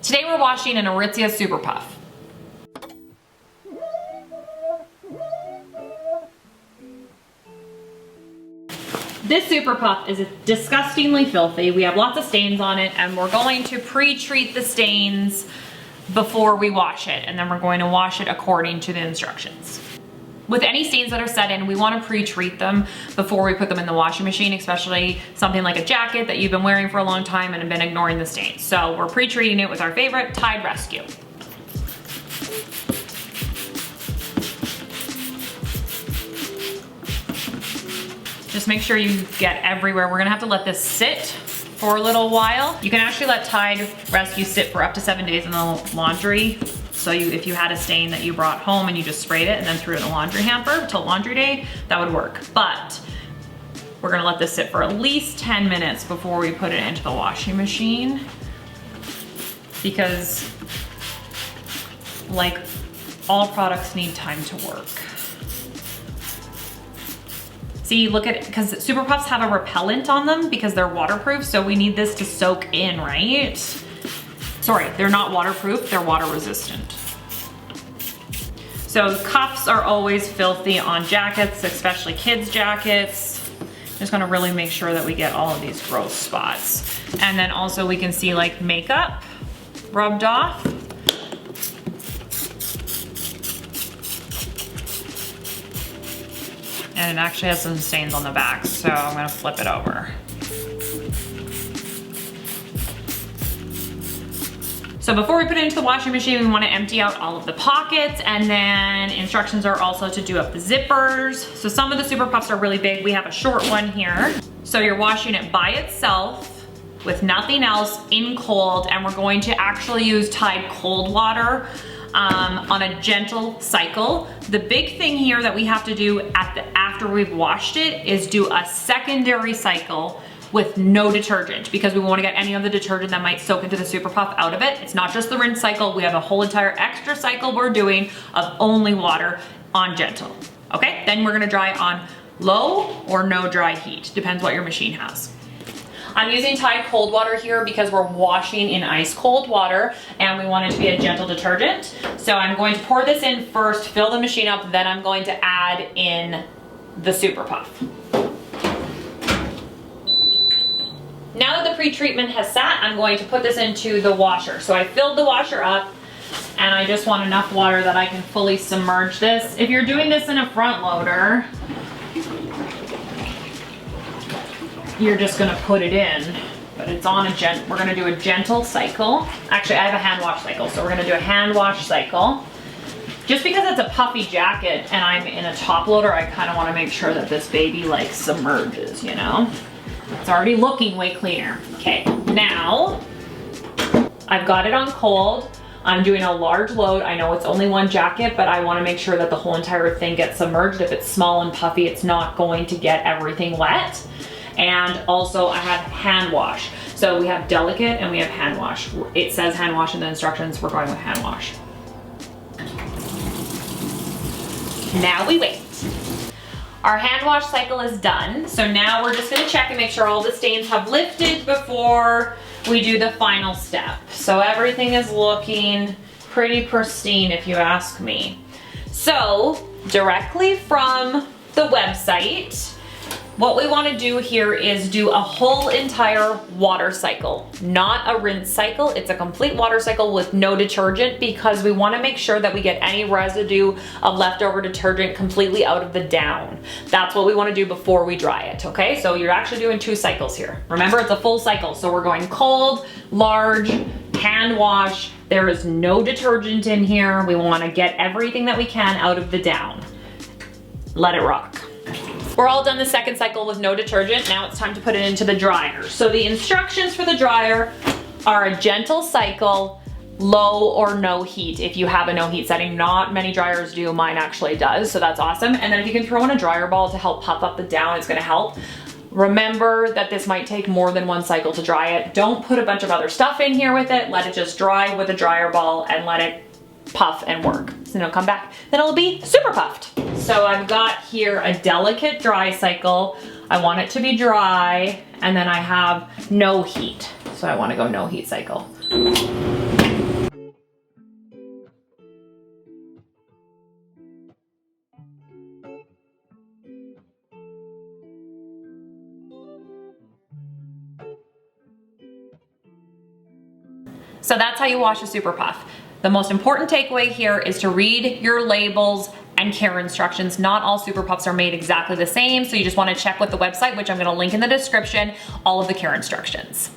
Today we're washing an Aritzia Super Puff. This Super Puff is disgustingly filthy. We have lots of stains on it, and we're going to pre-treat the stains before we wash it, and then we're going to wash it according to the instructions. With any stains that are set in, we want to pre-treat them before we put them in the washing machine, especially something like a jacket that you've been wearing for a long time and have been ignoring the stains. So we're pre-treating it with our favorite Tide Rescue. Just make sure you get everywhere. We're gonna have to let this sit for a little while. You can actually let Tide Rescue sit for up to 7 days in the laundry. So if you had a stain that you brought home and you just sprayed it and then threw it in a laundry hamper till laundry day, that would work. But we're gonna let this sit for at least 10 minutes before we put it into the washing machine. Because like all products need time to work. See, look at it, because Super Puffs have a repellent on them because they're waterproof, so we need this to soak in, right? Sorry, they're not waterproof, they're water resistant. So cuffs are always filthy on jackets, especially kids' jackets. Just gonna really make sure that we get all of these gross spots. And then also we can see like makeup rubbed off. And it actually has some stains on the back, so I'm gonna flip it over. So before we put it into the washing machine, we wanna empty out all of the pockets, and then instructions are also to do up the zippers. So some of the Super Puffs are really big. We have a short one here. So you're washing it by itself with nothing else in cold, and we're going to actually use Tide cold water on a gentle cycle. The big thing here that we have to do after we've washed it is do a secondary cycle with no detergent, because we want to get any of the detergent that might soak into the Super Puff out of it. It's not just the rinse cycle, we have a whole entire extra cycle we're doing of only water on gentle. Okay, then we're gonna dry on low or no dry heat, depends what your machine has. I'm using Tide cold water here because we're washing in ice cold water and we want it to be a gentle detergent. So I'm going to pour this in first, fill the machine up, then I'm going to add in the Super Puff. Now that the pre-treatment has sat, I'm going to put this into the washer. So I filled the washer up and I just want enough water that I can fully submerge this. If you're doing this in a front loader, you're just gonna put it in, but it's on we're gonna do a gentle cycle. Actually, I have a hand wash cycle, so we're gonna do a hand wash cycle. Just because it's a puffy jacket and I'm in a top loader, I kinda wanna make sure that this baby like submerges, you know? It's already looking way cleaner. Okay, now I've got it on cold. I'm doing a large load. I know it's only one jacket, but I wanna make sure that the whole entire thing gets submerged. If it's small and puffy, it's not going to get everything wet. And also I have hand wash. So we have delicate and we have hand wash. It says hand wash in the instructions, we're going with hand wash. Now we wait. Our hand wash cycle is done. So now we're just gonna check and make sure all the stains have lifted before we do the final step. So everything is looking pretty pristine if you ask me. So directly from the website, what we want to do here is do a whole entire water cycle, not a rinse cycle. It's a complete water cycle with no detergent because we want to make sure that we get any residue of leftover detergent completely out of the down. That's what we want to do before we dry it, okay? So you're actually doing 2 cycles here. Remember, it's a full cycle. So we're going cold, large, hand wash. There is no detergent in here. We want to get everything that we can out of the down. Let it rock. We're all done the second cycle with no detergent. Now it's time to put it into the dryer. So the instructions for the dryer are a gentle cycle, low or no heat. If you have a no heat setting, not many dryers do, mine actually does, so that's awesome. And then if you can throw in a dryer ball to help puff up the down, it's gonna help. Remember that this might take more than 1 cycle to dry it. Don't put a bunch of other stuff in here with it. Let it just dry with a dryer ball and let it puff and work. So then it'll come back, then it'll be super puffed. So I've got here a delicate dry cycle. I want it to be dry, and then I have no heat. So I want to go no heat cycle. So that's how you wash a Super Puff. The most important takeaway here is to read your labels and care instructions. Not all Super Puffs are made exactly the same, so you just wanna check with the website, which I'm gonna link in the description, all of the care instructions.